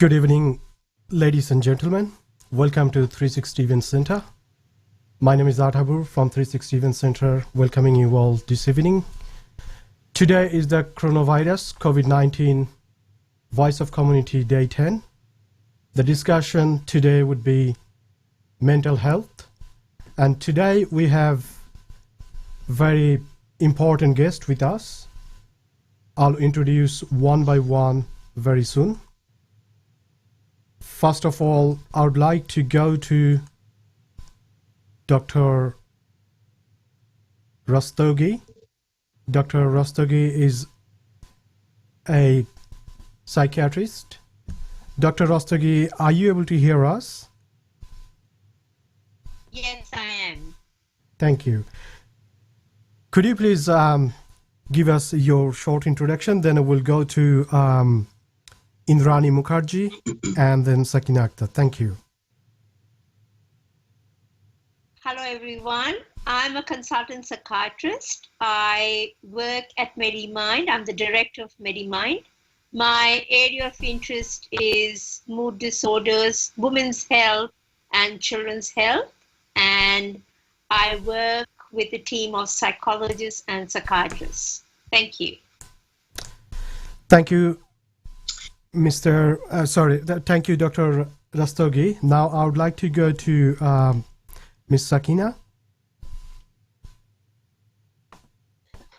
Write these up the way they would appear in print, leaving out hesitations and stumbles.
Good evening, ladies and gentlemen. Welcome to 360 Event Center. My name is Athabur from 360 Event Center, welcoming you all this evening. Today is the coronavirus COVID-19 Voice of Community Day 10. The discussion today would be mental health. And today we have very important guest with us. I'll introduce one by one very soon. First of all, I would like to go to Dr. Rastogi. Dr. Rastogi is a psychiatrist. Dr. Rastogi, are you able to hear us? Yes, I am. Thank you. Could you please give us your short introduction? Then we'll go to Indrani Mukherjee and then Sakina Akter. Thank you. Hello, everyone. I'm a consultant psychiatrist. I work at MediMind. I'm the director of MediMind. My area of interest is mood disorders, women's health, and children's health. And I work with a team of psychologists and psychiatrists. Thank you. Thank you, thank you, Dr. Rastogi. Now I would like to go to Ms. Sakina.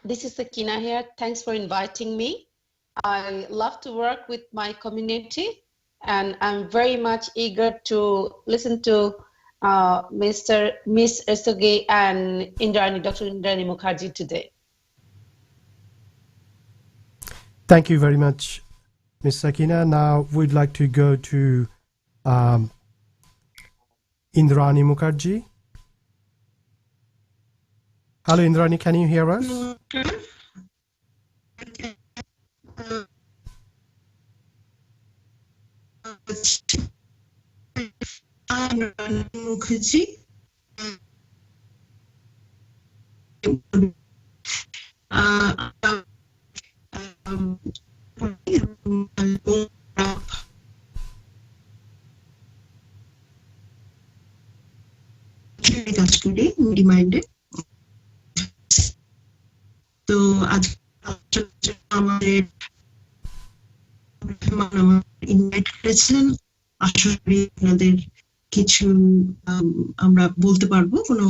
This is Sakina here. Thanks for inviting me. I love to work with my community, and I'm very much eager to listen to Miss Rastogi and Dr. Indrani Mukherjee today. Thank you very much, Ms. Sakina. Now we'd like to go to Indrani Mukherjee. Hello, Indrani, can you hear us? I'm Mukherjee. কাজ করি MediMind এ। তো আজ আমাদের invite করেছেন, আশা করি আপনাদের কিছু আমরা বলতে পারবো, কোনো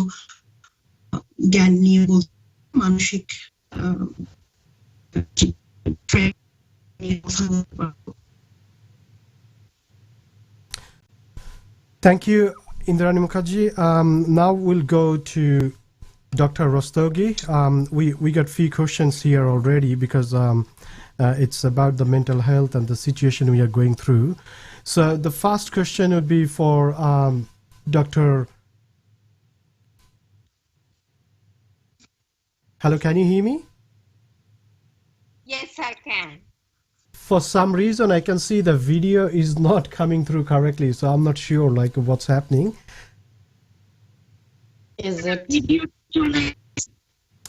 জ্ঞান নিয়ে বলতে, মানসিক কথা বলতে পারবো। Thank you, Indrani Mukherjee. Now we'll go to Dr. Rastogi. We got few questions here already because it's about the mental health and the situation we are going through. So the first question would be for Dr. Hello, can you hear me? Yes, I can. For some reason, I can see the video is not coming through correctly, so I'm not sure like what's happening. Is it?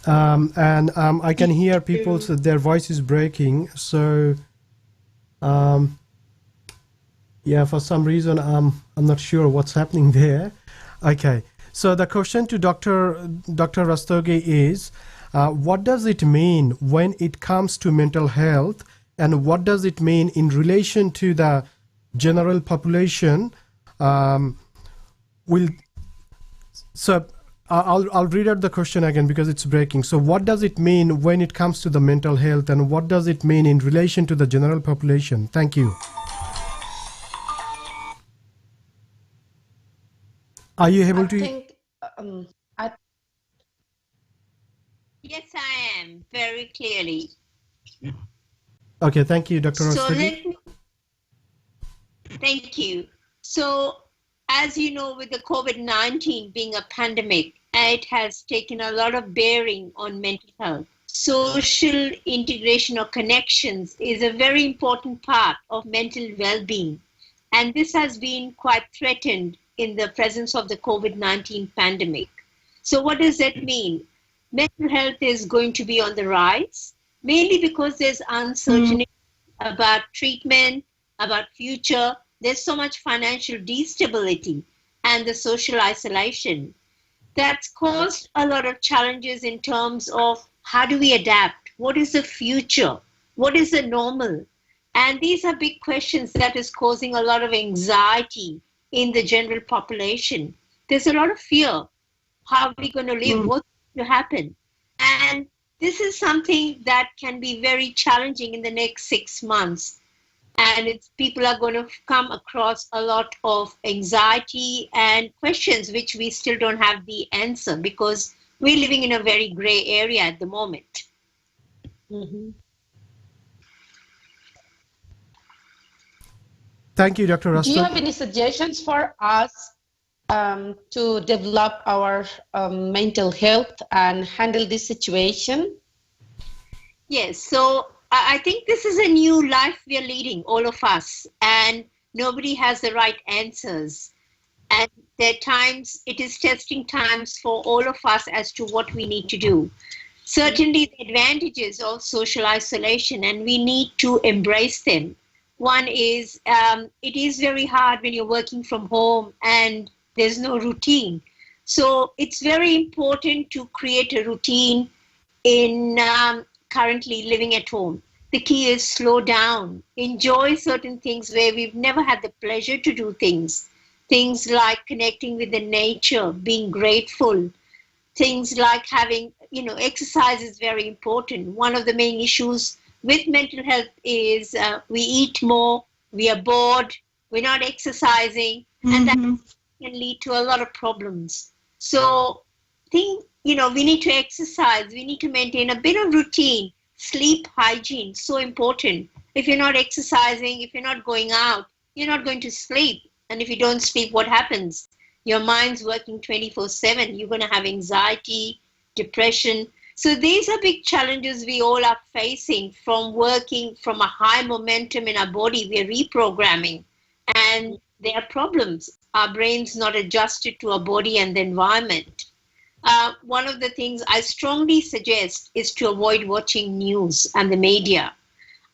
And I can hear people, so their voice is breaking. So, yeah, for some reason, I'm not sure what's happening there. Okay, so the question to Dr. Rastogi is, what does it mean when it comes to mental health, and what does it mean in relation to the general population? I'll read out the question again because it's breaking. So what does it mean when it comes to the mental health, and what does it mean in relation to the general population? Thank you. Are you able to? Yes, I am, very clearly. Okay, thank you, Dr. Rastogi. Thank you. So, as you know, with the COVID-19 being a pandemic, it has taken a lot of bearing on mental health. Social integration or connections is a very important part of mental well-being. And this has been quite threatened in the presence of the COVID-19 pandemic. So what does that mean? Mental health is going to be on the rise, mainly because there's uncertainty about treatment, about future. There's so much financial instability and the social isolation that's caused a lot of challenges in terms of how do we adapt? What is the future? What is the normal? And these are big questions that is causing a lot of anxiety in the general population. There's a lot of fear. How are we going to live? What's going to happen? And this is something that can be very challenging in the next 6 months. And people are going to come across a lot of anxiety and questions which we still don't have the answer because we're living in a very gray area at the moment. Thank you, Dr. Rastogi. Do you have any suggestions for us to develop our mental health and handle this situation? Yes, so I think this is a new life we are leading, all of us, and nobody has the right answers. And there are times, it is testing times for all of us as to what we need to do. Certainly the advantages of social isolation, and we need to embrace them. One is, it is very hard when you're working from home and there's no routine. So it's very important to create a routine in currently living at home. The key is slow down, enjoy certain things where we've never had the pleasure to do things. Things like connecting with the nature, being grateful, things like having, exercise is very important. One of the main issues with mental health is we eat more, we are bored, we're not exercising, and that can lead to a lot of problems. So we need to exercise, we need to maintain a bit of routine. Sleep hygiene, so important. If you're not exercising, if you're not going out, you're not going to sleep. And if you don't sleep, what happens? Your mind's working 24/7. You're going to have anxiety, depression. So these are big challenges we all are facing from working from a high momentum in our body. We're reprogramming and there are problems. Our brain's not adjusted to our body and the environment. One of the things I strongly suggest is to avoid watching news and the media.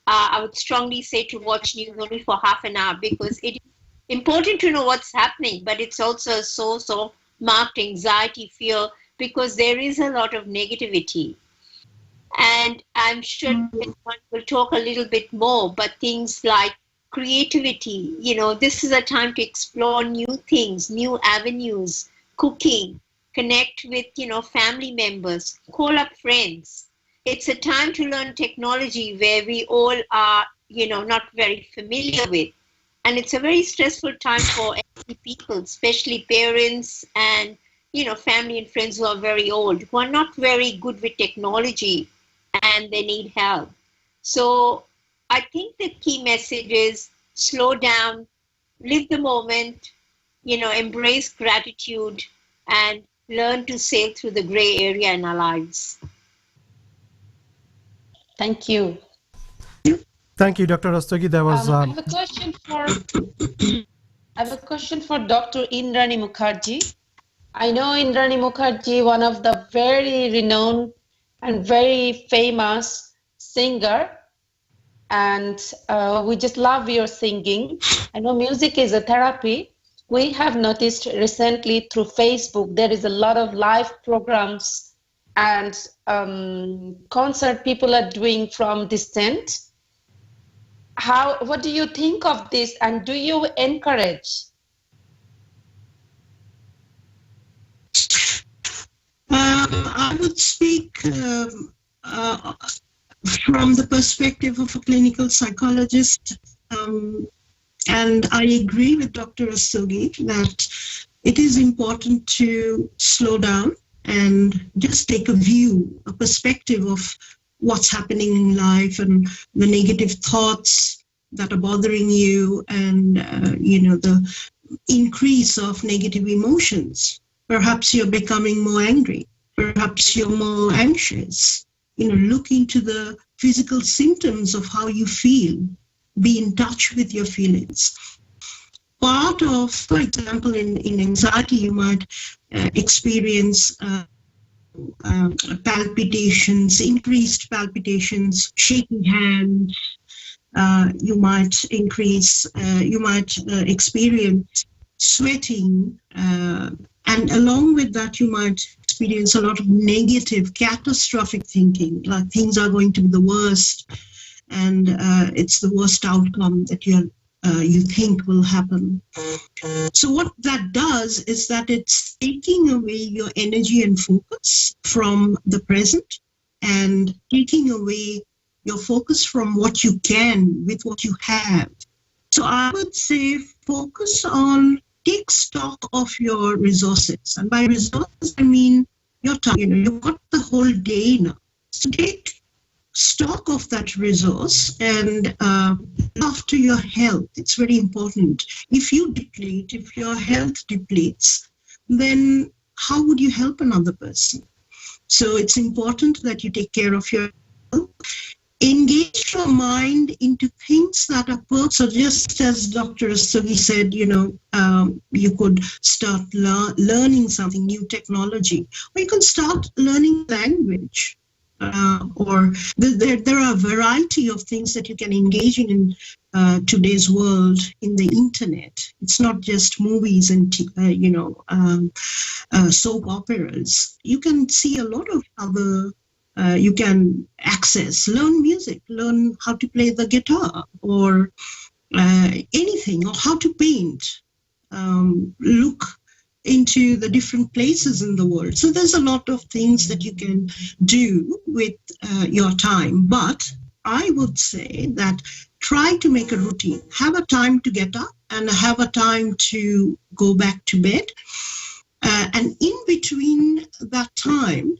I would strongly say to watch news only for half an hour because it is important to know what's happening, but it's also a source of marked anxiety, fear, because there is a lot of negativity. And I'm sure one will talk a little bit more, but things like creativity, this is a time to explore new things, new avenues, cooking, connect with, family members, call up friends. It's a time to learn technology where we all are, not very familiar with. And it's a very stressful time for people, especially parents and, family and friends who are very old, who are not very good with technology and they need help. So I think the key message is slow down, live the moment, embrace gratitude and learn to sail through the gray area in our lives. Thank you. Thank you, Dr. Rastogi. That was. I have a question for Dr. Indrani Mukherjee. I know Indrani Mukherjee, one of the very renowned and very famous singer, and we just love your singing. I know music is a therapy. We have noticed recently through Facebook, there is a lot of live programs and concert people are doing from distance. What do you think of this and do you encourage? I would speak from the perspective of a clinical psychologist. And I agree with Dr. Rastogi that it is important to slow down and just take a view, a perspective of what's happening in life and the negative thoughts that are bothering you and, the increase of negative emotions. Perhaps you're becoming more angry. Perhaps you're more anxious. Look into the physical symptoms of how you feel. Be in touch with your feelings. Part of, for example, in anxiety, you might experience palpitations, increased palpitations, shaking hands, You might experience sweating, and along with that, you might experience a lot of negative, catastrophic thinking, like things are going to be the worst, and it's the worst outcome that you think will happen. So what that does is that it's taking away your energy and focus from the present and taking away your focus from what you can with what you have. So I would say take stock of your resources. And by resources, I mean your time. You've got the whole day now. So take stock of that resource and after your health. It's very important. If your health depletes, then how would you help another person? So it's important that you take care of your health. Engage your mind into things that are perfect. So just as Dr. Rastogi said, you could start learning something, new technology, or you can start learning language. Or there are a variety of things that you can engage in today's world in the internet. It's not just movies and soap operas. You can see a lot of other. You can learn music, learn how to play the guitar, or anything, or how to paint. Look into the different places in the world. So there's a lot of things that you can do with your time. But I would say that try to make a routine. Have a time to get up and have a time to go back to bed. And in between that time,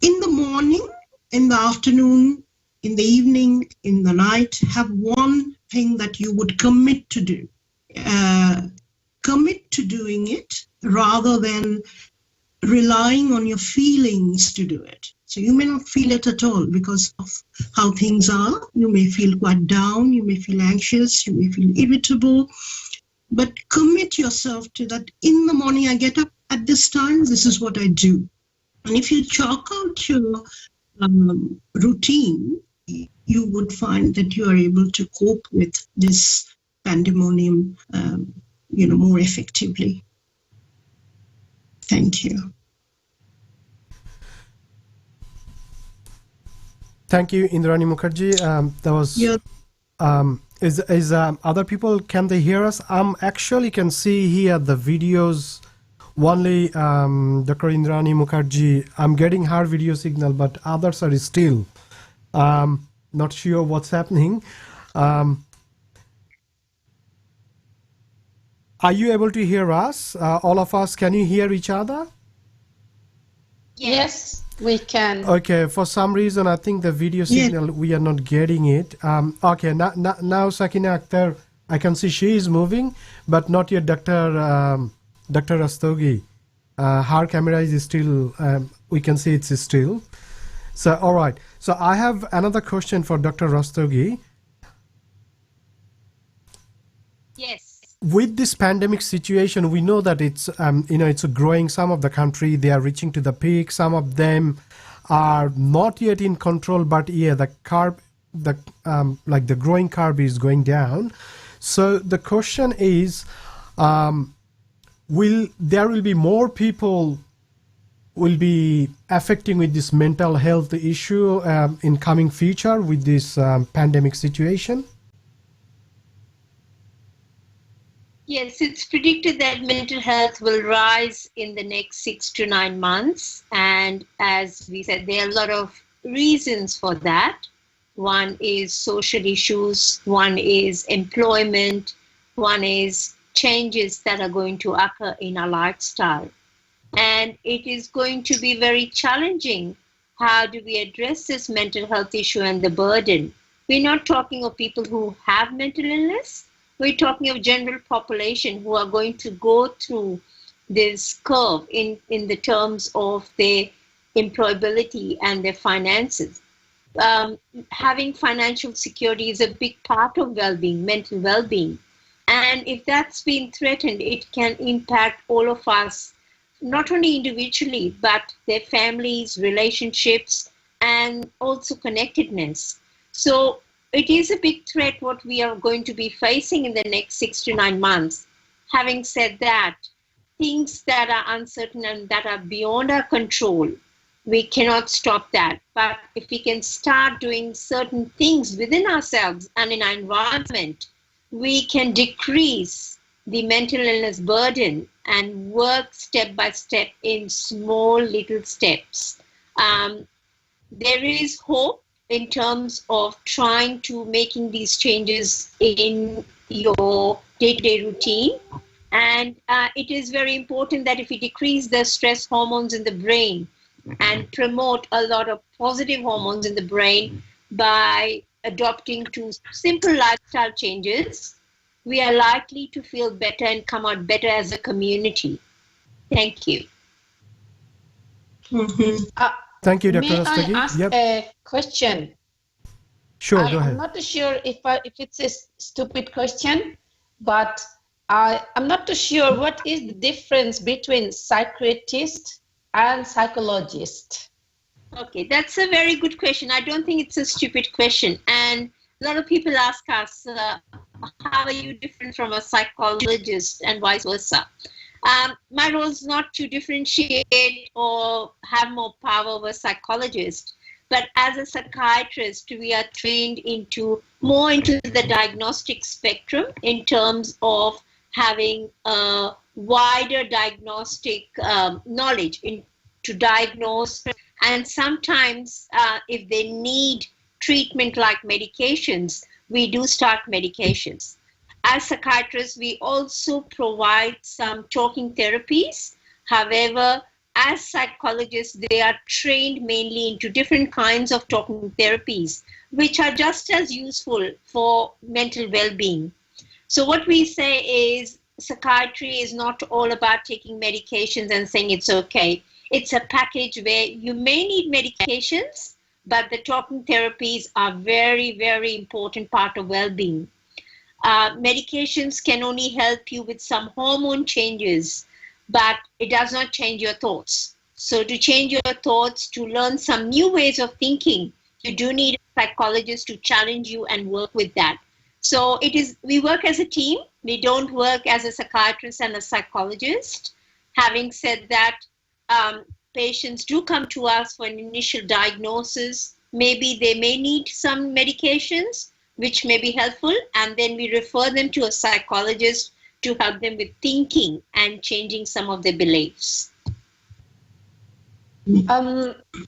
in the morning, in the afternoon, in the evening, in the night, have one thing that you would commit to do. Commit to doing it rather than relying on your feelings to do it. So you may not feel it at all because of how things are. You may feel quite down, you may feel anxious, you may feel irritable, but commit yourself to that. In the morning, I get up at this time, this is what I do. And if you chalk out your routine, you would find that you are able to cope with this pandemonium more effectively. Thank you. Thank you, Indrani Mukherjee. That was. Yeah. Is other people, can they hear us? Actually can see here the videos. Only Dr. Indrani Mukherjee. I'm getting her video signal, but others are still not sure what's happening. Are you able to hear us? All of us, can you hear each other? Yes, we can. Okay, for some reason, I think the video signal, we are not getting it. Okay, now Sakina Akter, I can see she is moving, but not yet Dr. Rastogi. Her camera is still, we can see it's still. So, all right. So I have another question for Dr. Rastogi. Yes. With this pandemic situation, we know that it's it's growing. Some of the country, they are reaching to the peak. Some of them are not yet in control, but yeah, the curve, the growing curve is going down. So the question is, there will be more people will be affecting with this mental health issue in coming future with this pandemic situation? Yes, it's predicted that mental health will rise in the next 6 to 9 months. And as we said, there are a lot of reasons for that. One is social issues, one is employment, one is changes that are going to occur in our lifestyle. And it is going to be very challenging. How do we address this mental health issue and the burden? We're not talking of people who have mental illness. We're talking of general population who are going to go through this curve in the terms of their employability and their finances. Having financial security is a big part of well-being, mental well-being. And if that's been threatened, it can impact all of us, not only individually, but their families, relationships, and also connectedness. So it is a big threat what we are going to be facing in the next 6 to 9 months. Having said that, things that are uncertain and that are beyond our control, we cannot stop that. But if we can start doing certain things within ourselves and in our environment, we can decrease the mental illness burden and work step by step in small little steps. There is hope in terms of trying to making these changes in your day-to-day routine. And it is very important that if we decrease the stress hormones in the brain and promote a lot of positive hormones in the brain by adopting to simple lifestyle changes, we are likely to feel better and come out better as a community. Thank you. Thank you, Dr. May Rastogi. I ask a question? Sure, go ahead. I'm not sure if it's a stupid question, but I'm not too sure what is the difference between psychiatrist and psychologist. Okay, that's a very good question. I don't think it's a stupid question. And a lot of people ask us, how are you different from a psychologist and vice versa? My role is not to differentiate or have more power over a psychologist, but as a psychiatrist, we are trained more into the diagnostic spectrum in terms of having a wider diagnostic knowledge to diagnose. And sometimes if they need treatment like medications, we do start medications. As psychiatrists, we also provide some talking therapies. However, as psychologists, they are trained mainly into different kinds of talking therapies, which are just as useful for mental well-being. So what we say is psychiatry is not all about taking medications and saying it's okay. It's a package where you may need medications, but the talking therapies are very, very important part of well-being. Medications can only help you with some hormone changes, but it does not change your thoughts. So to change your thoughts, to learn some new ways of thinking, you do need a psychologist to challenge you and work with that. So we work as a team. We don't work as a psychiatrist and a psychologist. Having said that, patients do come to us for an initial diagnosis. Maybe they may need some medications, which may be helpful, and then we refer them to a psychologist to help them with thinking and changing some of their beliefs.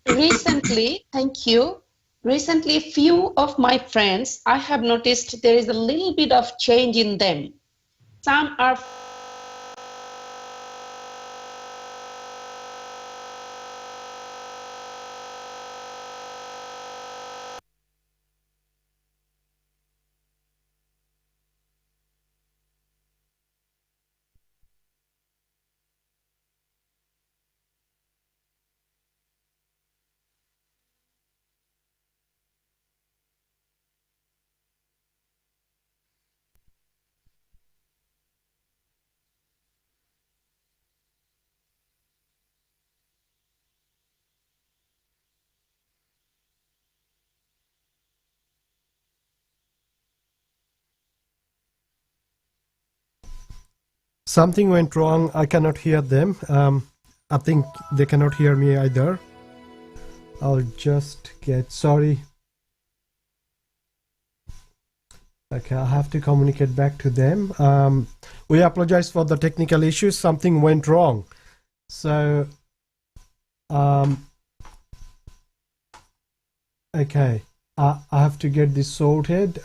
Recently, thank you. Recently, few of my friends, I have noticed there is a little bit of change in them. Some are Something went wrong. I cannot hear them. I think they cannot hear me either. I'll just get sorry. Okay, I have to communicate back to them. We apologize for the technical issues. Something went wrong. So, okay, I have to get this sorted.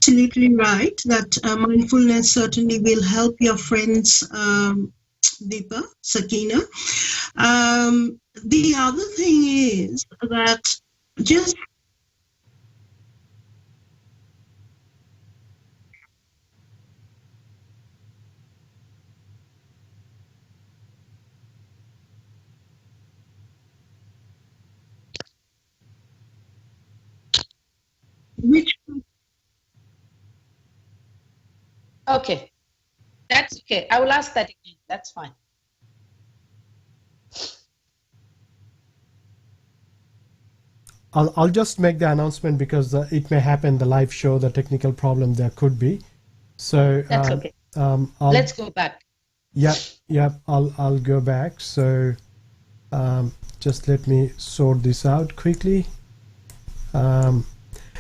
absolutely right that mindfulness certainly will help your friends, Deepa, Sakina. The other thing is that just which Okay, that's okay. I will ask that again. That's fine. I'll just make the announcement because it may happen, the live show, the technical problem there could be. So That's okay. Let's go back. Yeah, I'll go back. So just let me sort this out quickly.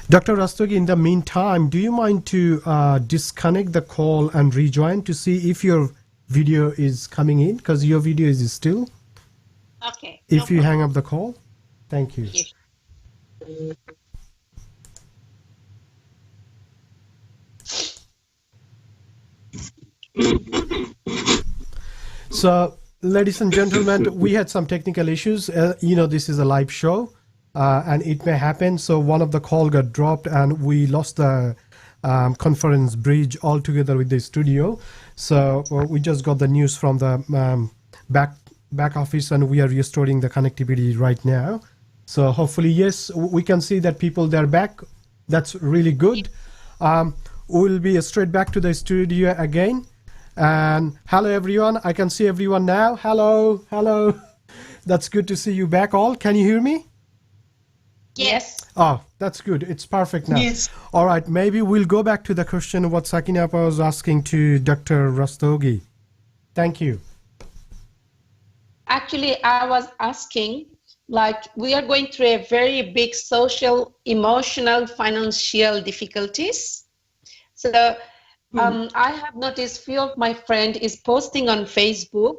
Dr. Rastogi, in the meantime, do you mind to disconnect the call and rejoin to see if your video is coming in? Because your video is still. Okay. If you hang up the call. Thank you. Yes. So, ladies and gentlemen, we had some technical issues. This is a live show, and it may happen. So one of the call got dropped, and we lost the conference bridge altogether with the studio. So we just got the news from the back office, and we are restoring the connectivity right now. So hopefully, yes, we can see that people, they're back. That's really good. We'll be straight back to the studio again. And hello, everyone. I can see everyone now. Hello. That's good to see you back all. Can you hear me? Yes. Oh, that's good. It's perfect now. Yes. All right. Maybe we'll go back to the question what Sakina was asking to Dr. Rastogi. Thank you. Actually, I was asking, like, we are going through a very big social, emotional, financial difficulties. So I have noticed few of my friends is posting on Facebook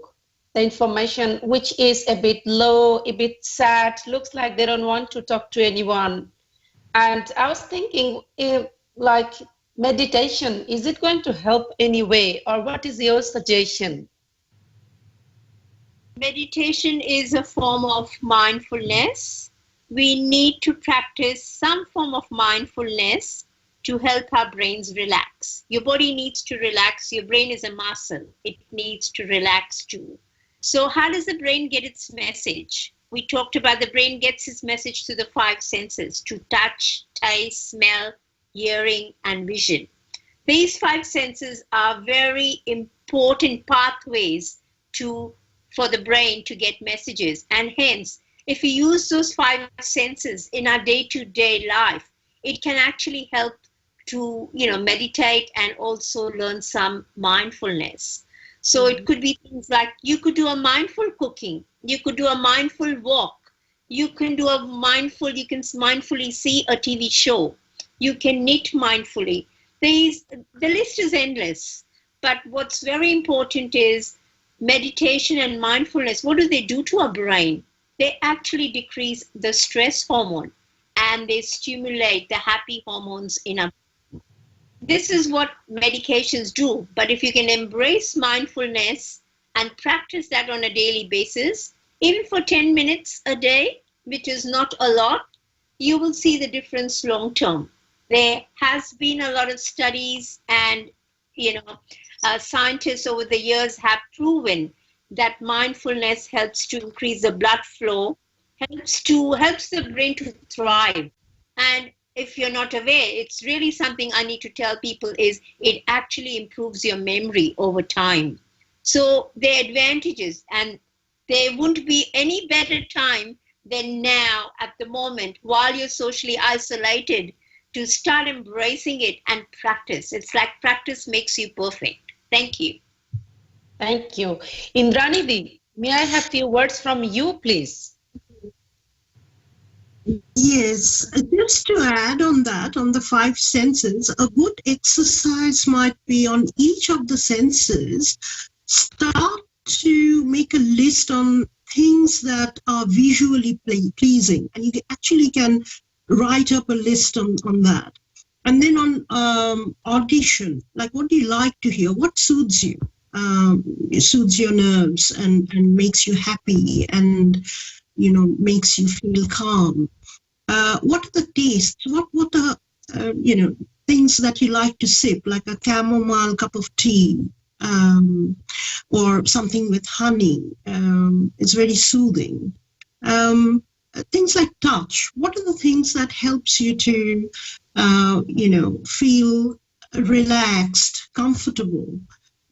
the information which is a bit low, a bit sad, looks like they don't want to talk to anyone. And I was thinking, like, meditation, is it going to help anyway, or what is your suggestion? Meditation is a form of mindfulness. We need to practice some form of mindfulness to help our brains relax. Your body needs to relax. Your brain is a muscle. It needs to relax too. So how does the brain get its message? We talked about the brain gets its message through the 5 senses, to touch, taste, smell, hearing, and vision. These 5 senses are very important pathways for the brain to get messages. And hence, if we use those 5 senses in our day-to-day life, it can actually help to, meditate and also learn some mindfulness. So it could be things like you could do a mindful cooking, you could do a mindful walk, you can mindfully see a TV show, you can knit mindfully. The list is endless. But what's very important is meditation and mindfulness. What do they do to our brain? They actually decrease the stress hormone and they stimulate the happy hormones in our brain. This is what medications do. But if you can embrace mindfulness and practice that on a daily basis, even for 10 minutes a day, which is not a lot, you will see the difference long term. There has been a lot of studies and, scientists over the years have proven that mindfulness helps to increase the blood flow, helps the brain to thrive. And if you're not aware, it's really something I need to tell people is it actually improves your memory over time. So there are advantages, and there wouldn't be any better time than now at the moment while you're socially isolated to start embracing it and practice. It's like practice makes you perfect. Thank you. Thank you. Indrani, may I have few words from you, please? Yes, just to add on that, on the 5 senses, a good exercise might be on each of the senses. Start to make a list on things that are visually pleasing, and you actually can write up a list on that. And then on audition, like what do you like to hear? What soothes you? It soothes your nerves and makes you happy and, makes you feel calm. What are the tastes? What are, things that you like to sip, like a chamomile cup of tea, or something with honey? It's very soothing. Things like touch. What are the things that helps you to, feel relaxed, comfortable,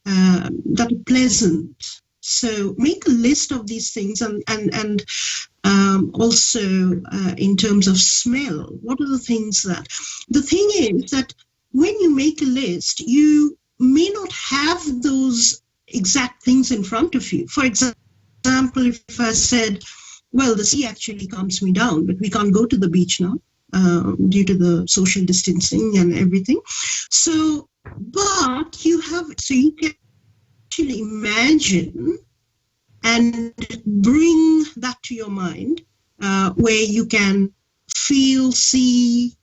that are pleasant? So make a list of these things, and also in terms of smell. What are the things that? The thing is that when you make a list, you may not have those exact things in front of you. For example, if I said, well, the sea actually calms me down, but we can't go to the beach now due to the social distancing and everything. So, but you can actually imagine and bring that to your mind, where you can feel, see,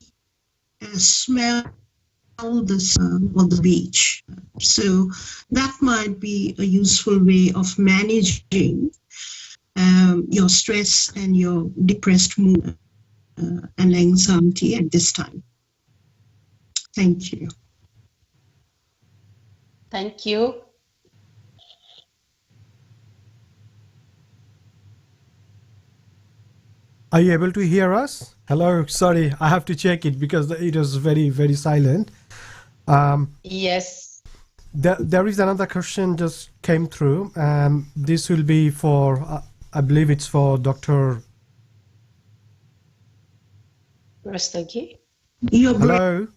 smell the sun on the beach. So that might be a useful way of managing your stress and your depressed mood and anxiety at this time. Thank you. Thank you. Are you able to hear us? Hello, sorry, I have to check it because it was very, very silent. Yes. There is another question just came through. This will be for, I believe it's for Dr. Rastogi. You're Hello.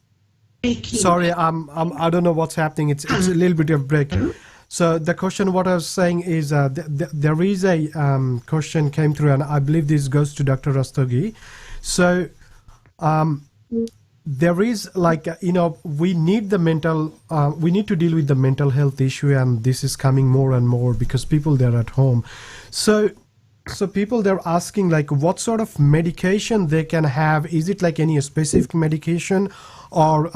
breaking. Sorry, I don't know what's happening. It's a little bit of break. So the question, what I was saying is, there is a question came through, and I believe this goes to Dr. Rastogi. So there is like, we need we need to deal with the mental health issue, and this is coming more and more because people, they're at home. So people, they're asking like what sort of medication they can have. Is it like any specific medication, or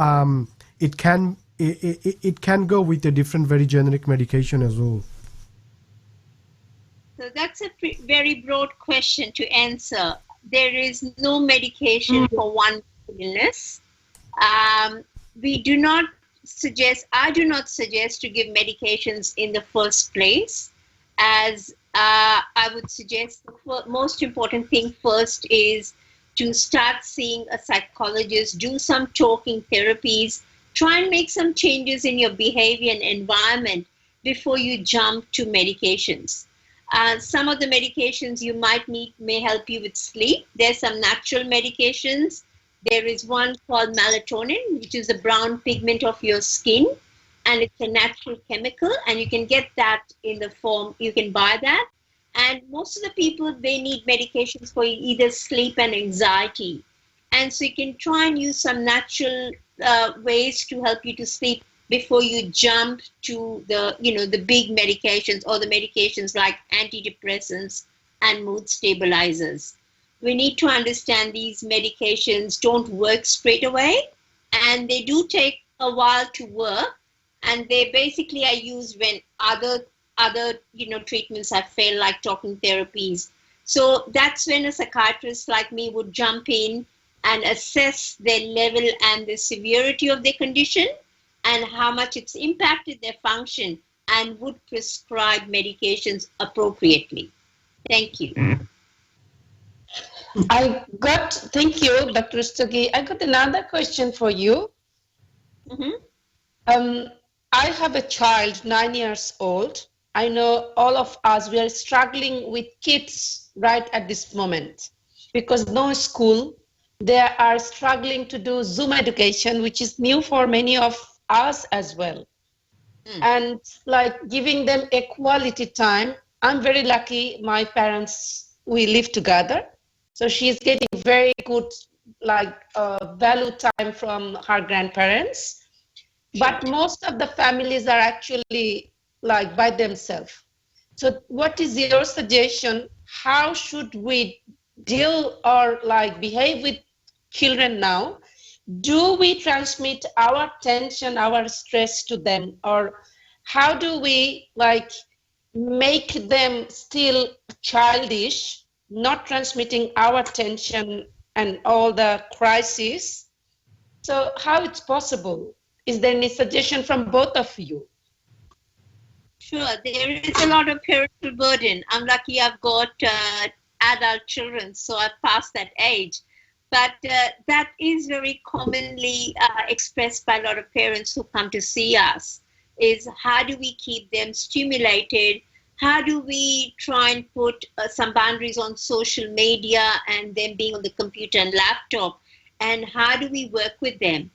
it can go with a different, very generic medication as well? So that's a very broad question to answer. There is no medication for one illness. I do not suggest to give medications in the first place, as I would suggest the most important thing first is to start seeing a psychologist, do some talking therapies, try and make some changes in your behavior and environment before you jump to medications. Some of the medications you might need may help you with sleep. There's some natural medications. There is one called melatonin, which is the brown pigment of your skin, and it's a natural chemical, and you can get that in the form, you can buy that. And most of the people, they need medications for either sleep and anxiety. And so you can try and use some natural ways to help you to sleep before you jump to the big medications, or the medications like antidepressants and mood stabilizers. We need to understand these medications don't work straight away, and they do take a while to work, and they basically are used when other treatments have failed, like talking therapies. So that's when a psychiatrist like me would jump in and assess their level and the severity of their condition and how much it's impacted their function, and would prescribe medications appropriately. Thank you. Thank you, Dr. Rastogi. I got another question for you. Mm-hmm. I have a child, 9 years old. I know all of us, we are struggling with kids right at this moment because no school. They are struggling to do Zoom education, which is new for many of us as well. And like giving them a quality time. I'm very lucky, my parents, we live together. So she's getting very good value time from her grandparents. But most of the families are actually like by themselves. So what is your suggestion? How should we deal or like behave with children now? do we transmit our tension, our stress to them, or how do we like make them still childish, not transmitting our tension and all the crises? So how it's possible? Is there any suggestion from both of you? Sure, there is a lot of parental burden. I'm lucky I've got adult children, so I've passed that age. But that is very commonly expressed by a lot of parents who come to see us, is how do we keep them stimulated? How do we try and put some boundaries on social media and them being on the computer and laptop? And how do we work with them?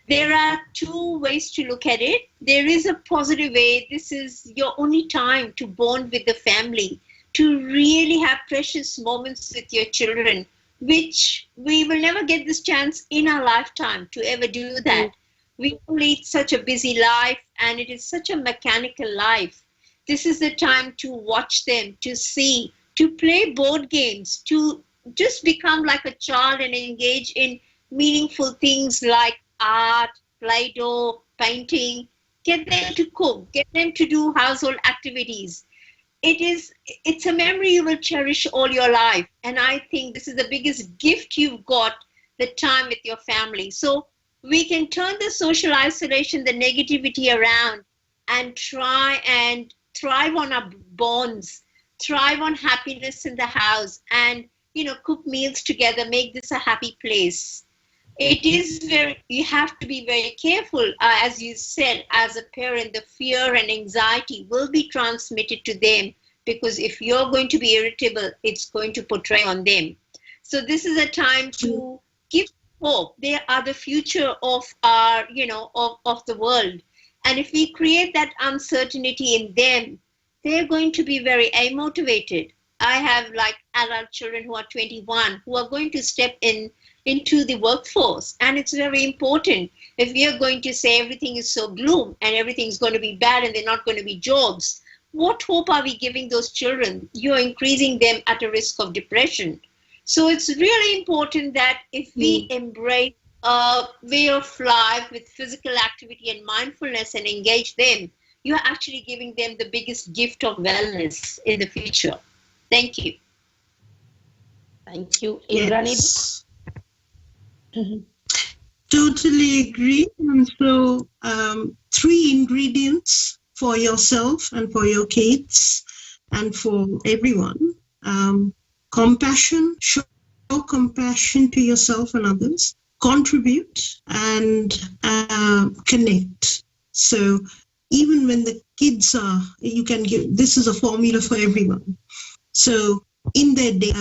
There are two ways to look at it. There is a positive way. This is your only time to bond with the family, to really have precious moments with your children, which we will never get this chance in our lifetime to ever do that. We lead such a busy life, and it is such a mechanical life. This is the time to watch them, to see, to play board games, to just become like a child and engage in meaningful things like art, Play-Doh, painting. Get them to cook, get them to do household activities. It's a memory you will cherish all your life. And I think this is the biggest gift you've got, the time with your family. So we can turn the social isolation, the negativity around, and try and thrive on our bonds, thrive on happiness in the house, and cook meals together, make this a happy place. It is you have to be very careful. As you said, as a parent, the fear and anxiety will be transmitted to them, because if you're going to be irritable, it's going to portray on them. So this is a time to give hope. They are the future of our, of the world. And if we create that uncertainty in them, they're going to be very motivated. I have like adult children who are 21 who are going to step into the workforce. And it's very important. If we are going to say everything is so gloom and everything's going to be bad and they're not going to be jobs, what hope are we giving those children? You're increasing them at a risk of depression. So it's really important that if we embrace a way of life with physical activity and mindfulness and engage them, you're actually giving them the biggest gift of wellness in the future. Thank you. Thank you. Indrani? Yes. Totally agree. And so 3 ingredients for yourself and for your kids and for everyone. Compassion, show compassion to yourself and others. Contribute and connect. So even when the kids are, you can give, this is a formula for everyone. So in their day,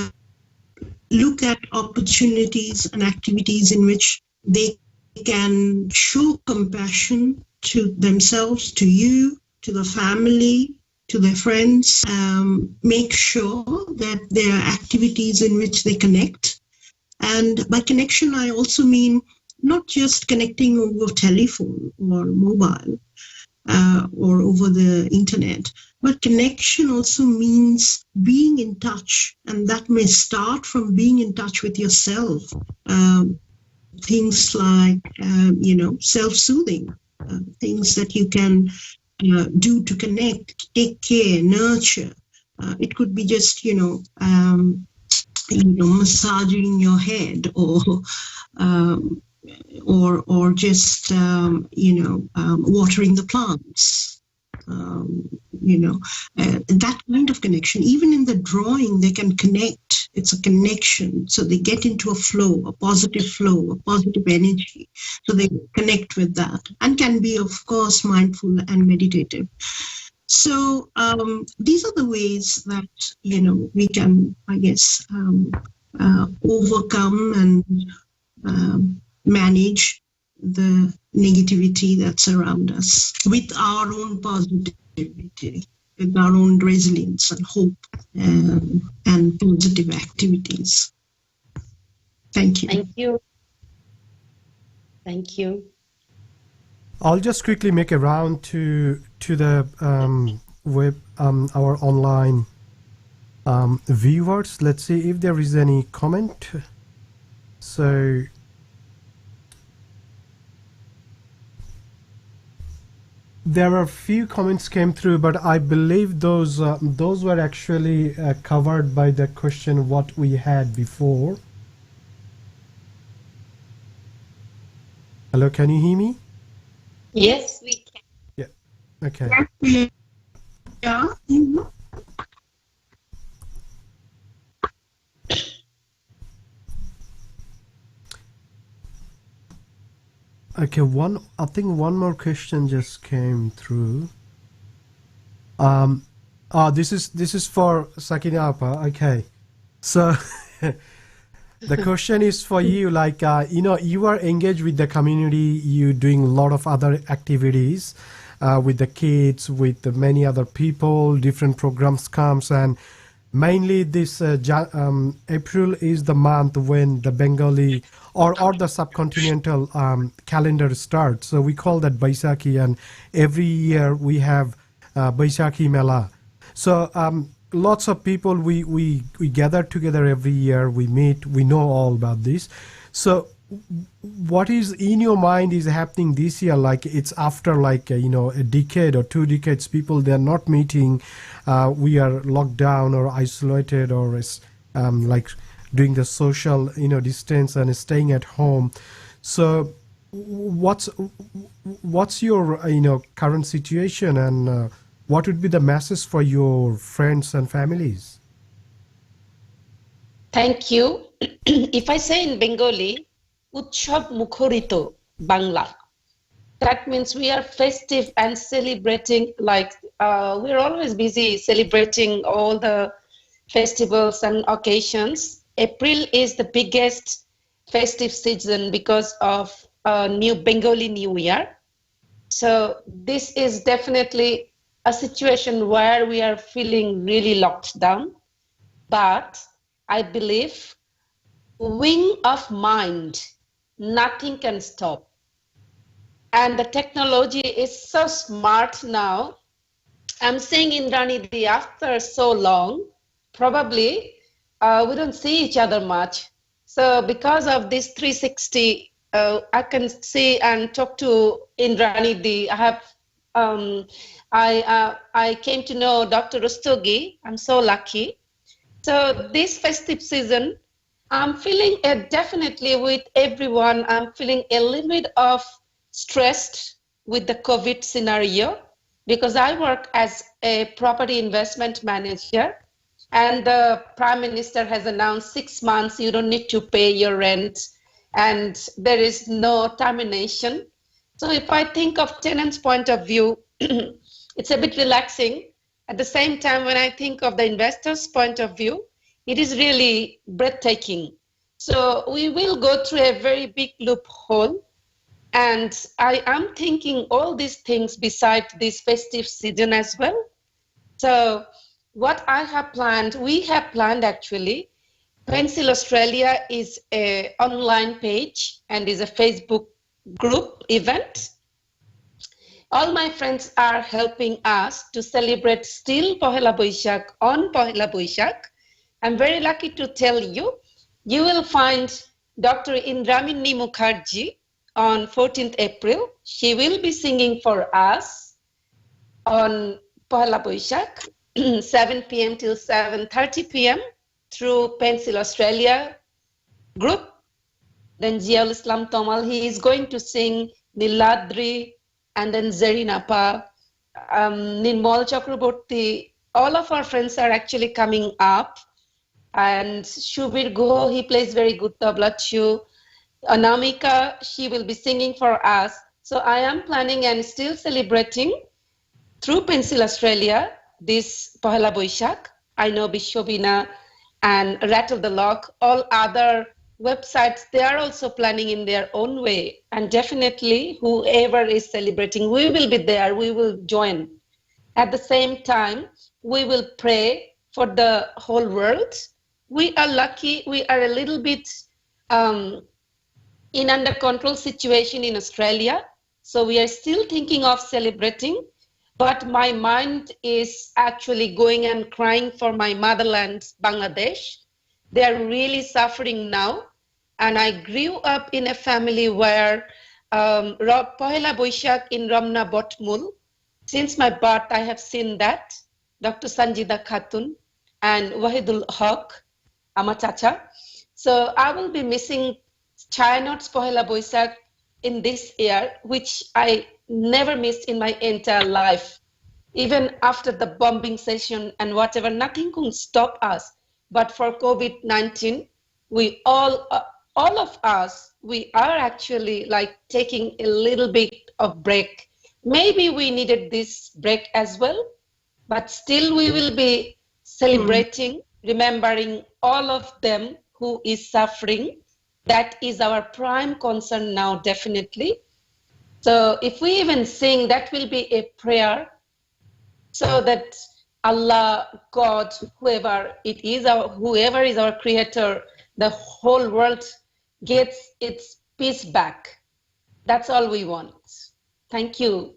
look at opportunities and activities in which they can show compassion to themselves, to you, to the family, to their friends. Make sure that there are activities in which they connect. And by connection, I also mean not just connecting over telephone or mobile or over the internet, but connection also means being in touch. And that may start from being in touch with yourself. Things like, self-soothing, things that you can do to connect, take care, nurture. It could be just, massaging your head or just, watering the plants. That kind of connection. Even in the drawing, they can connect. It's a connection. So they get into a flow, a positive energy. So they connect with that and can be, of course, mindful and meditative. So these are the ways that, we can, I guess, overcome and manage the negativity that's around us with our own positivity, with our own resilience and hope and positive activities. Thank you. Thank you. Thank you. I'll just quickly make a round to the web, our online viewers. Let's see if there is any comment. So There were a few comments came through, but I believe those were actually covered by the question what we had before. Hello, can you hear me? Yes. we can. Yeah. Okay. Yeah. Okay, I think one more question just came through. This is for Sakina Appa. Okay. So the question is for you, like, you are engaged with the community, you doing a lot of other activities with the kids, with the many other people, different programs comes, and mainly this April is the month when the Bengali or the subcontinental calendar starts. So we call that Baisakhi, and every year we have Baisakhi Mela. So lots of people, we gather together every year, we meet, we know all about this. So what is in your mind is happening this year? Like it's after like a decade or 2 decades, people they are not meeting. We are locked down or isolated or like doing the social distance and staying at home. So what's your current situation, and what would be the message for your friends and families? Thank you. If I say in Bengali, Utshab Mukherjee Bangla. That means we are festive and celebrating, like we're always busy celebrating all the festivals and occasions. April is the biggest festive season because of new Bengali New Year. So this is definitely a situation where we are feeling really locked down. But I believe wing of mind, nothing can stop. And the technology is so smart now. I'm saying Indrani, after so long, probably we don't see each other much. So because of this 360, I can see and talk to Indrani. I came to know Dr. Rastogi. I'm so lucky. So this festive season, I'm feeling definitely with everyone, I'm feeling a little bit of stressed with the COVID scenario because I work as a property investment manager, and the Prime Minister has announced 6 months you don't need to pay your rent and there is no termination. So if I think of tenants' point of view, it's a bit relaxing. At the same time, when I think of the investor's point of view, it is really breathtaking. So we will go through a very big loophole. And I am thinking all these things beside this festive season as well. So what I have planned, we have planned actually, Pencil Australia is an online page and is a Facebook group event. All my friends are helping us to celebrate still Pohela Boishak on Pohela Boishak. I'm very lucky to tell you, you will find Dr. Indrani Mukherjee on 14th April. She will be singing for us on Pohela Boishak, 7 p.m. till 7:30 p.m. through Pencil Australia group. Then Ziaul Islam Tomal, he is going to sing Niladri, and then Zerinapa, Nirmal Chakraborty. All of our friends are actually coming up. And Shubir Guho, he plays very good tabla too. Anamika, she will be singing for us. So I am planning and still celebrating through Pencil Australia this Pohela Boishak. I know Bishobina and Rattle the Lock, all other websites, they are also planning in their own way. And definitely whoever is celebrating, we will be there, we will join. At the same time, we will pray for the whole world. We are lucky, we are a little bit in under control situation in Australia. So we are still thinking of celebrating, but my mind is actually going and crying for my motherland, Bangladesh. They are really suffering now. And I grew up in a family where Pohela Boishak in Ramna Botmul, Since my birth, I have seen that. Dr. Sanjida Khatun and Wahidul Haq, আমার চাচা. So I will be missing Chayanot's Pohela Boisak in this year, which I never missed in my entire life. Even after the bombing session and whatever, nothing could stop us. But for COVID-19, we all of us, we are actually like taking a little bit of break. Maybe we needed this break as well, but still we will be celebrating, remembering all of them who is suffering. That is our prime concern now, definitely. So if we even sing, that will be a prayer so that Allah, God, whoever it is, whoever is our creator, the whole world gets its peace back. That's all we want. Thank you.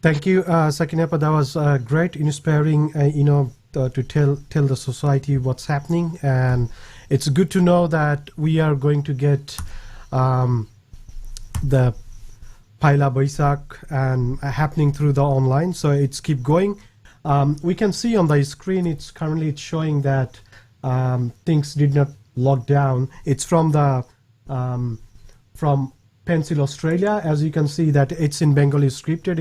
Thank you, Sakina. That was great, inspiring, to tell the society what's happening. And it's good to know that we are going to get the Paila Boisak and happening through the online. So it's keep going. We can see on the screen, it's currently showing that things did not lock down. It's from the from Pencil, Australia. As you can see that it's in Bengali scripted.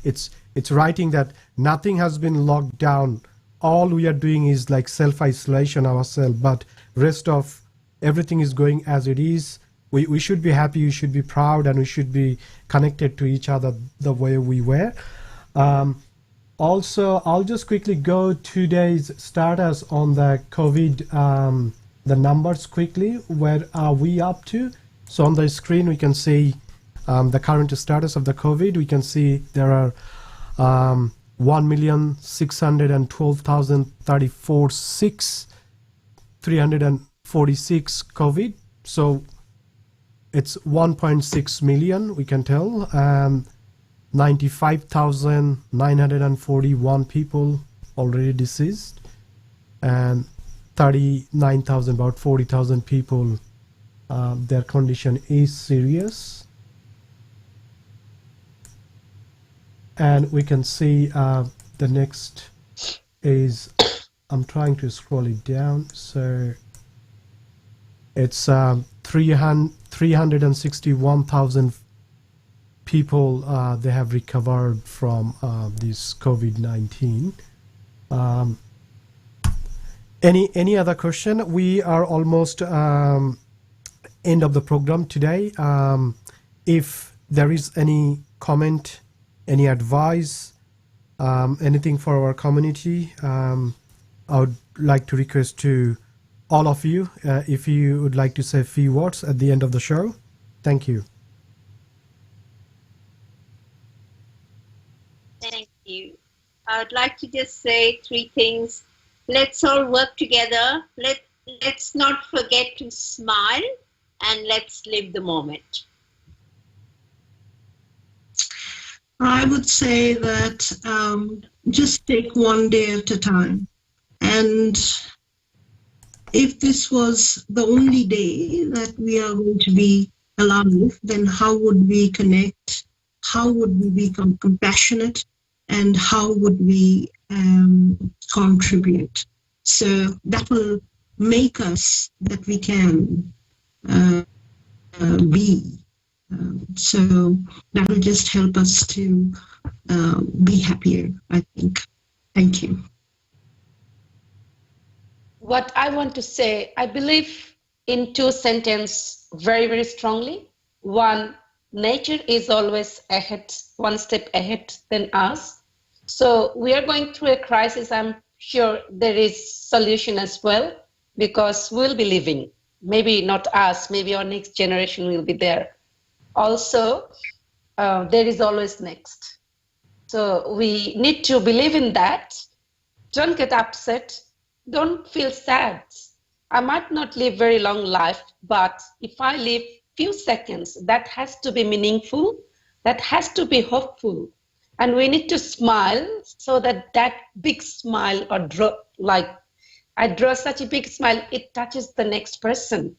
It's writing that nothing has been locked down. All we are doing is like self-isolation ourselves, but rest of everything is going as it is. We should be happy, we should be proud, and we should be connected to each other the way we were. Also, I'll just quickly go today's status on the COVID, the numbers quickly. Where are we up to? So on the screen, we can see the current status of the COVID. We can see there are 1,612,034 346 COVID. So it's 1.6 million, we can tell. 95,941 people already deceased, and 39,000, about 40,000 people, their condition is serious. And we can see the next is, I'm trying to scroll it down, so it's 361,000 people they have recovered from this COVID-19. Any other question? We are almost end of the program today. If there is any comment, any advice, anything for our community, I would like to request to all of you if you would like to say a few words at the end of the show. Thank you. Thank you. I would like to just say three things. Let's all work together. Let's not forget to smile, and let's live the moment. I would say that just take one day at a time. And if this was the only day that we are going to be alive, then how would we connect? How would we become compassionate? And how would we contribute? So that will make us that we can be. So that will just help us to be happier, I think. Thank you. What I want to say, I believe in two sentences very, very strongly. One, nature is always ahead, one step ahead than us. So we are going through a crisis. I'm sure there is solution as well, because we'll be living. Maybe not us, maybe our next generation will be there. Also, there is always next. So we need to believe in that. Don't get upset. Don't feel sad. I might not live very long life, but if I live few seconds, that has to be meaningful. That has to be hopeful. And we need to smile so that that big smile, or I draw such a big smile, it touches the next person.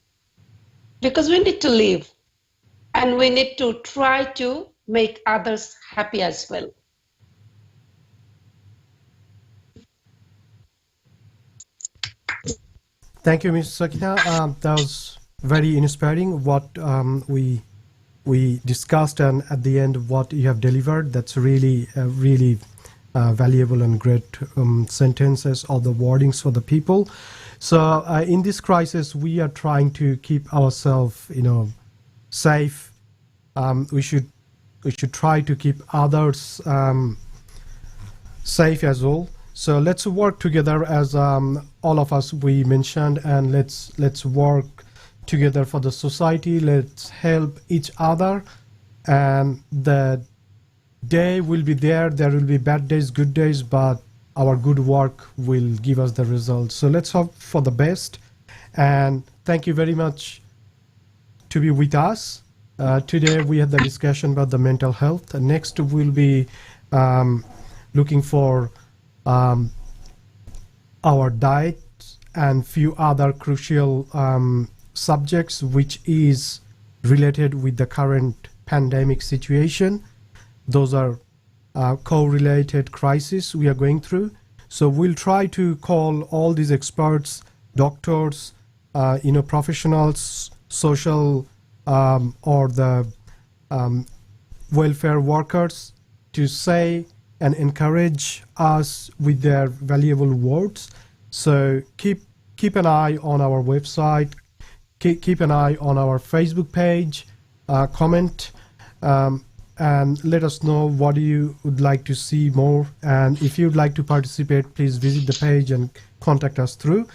Because we need to live. And we need to try to make others happy as well. Thank you, Ms. Sakina. That was very inspiring what we discussed, and at the end what you have delivered. That's really valuable and great sentences or the wordings for the people. So in this crisis, we are trying to keep ourselves, safe. We should try to keep others safe as well. So let's work together, as all of us we mentioned, and let's work together for the society. Let's help each other, and the day will be there. There will be bad days, good days, but our good work will give us the results. So let's hope for the best. And thank you very much to be with us. Today we had the discussion about the mental health. Next we'll be looking for our diet and few other crucial subjects which is related with the current pandemic situation. Those are co-related crises we are going through. So we'll try to call all these experts, doctors, professionals, social or the welfare workers to say and encourage us with their valuable words. So keep an eye on our website, keep an eye on our Facebook page, comment, and let us know what you would like to see more. And if you'd like to participate, please visit the page and contact us through.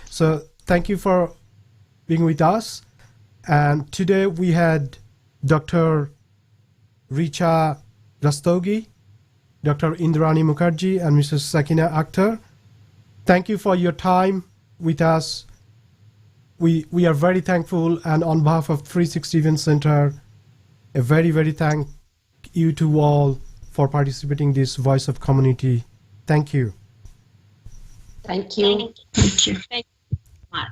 So thank you for being with us. And today we had Dr. Richa Rastogi, Dr. Indrani Mukherjee, and Mrs. Sakina Akter. Thank you for your time with us. We are very thankful, and on behalf of 360 Event Center, a very, very thank you to all for participating in this Voice of Community. Thank you. Thank you. Thank you. Thank you so much.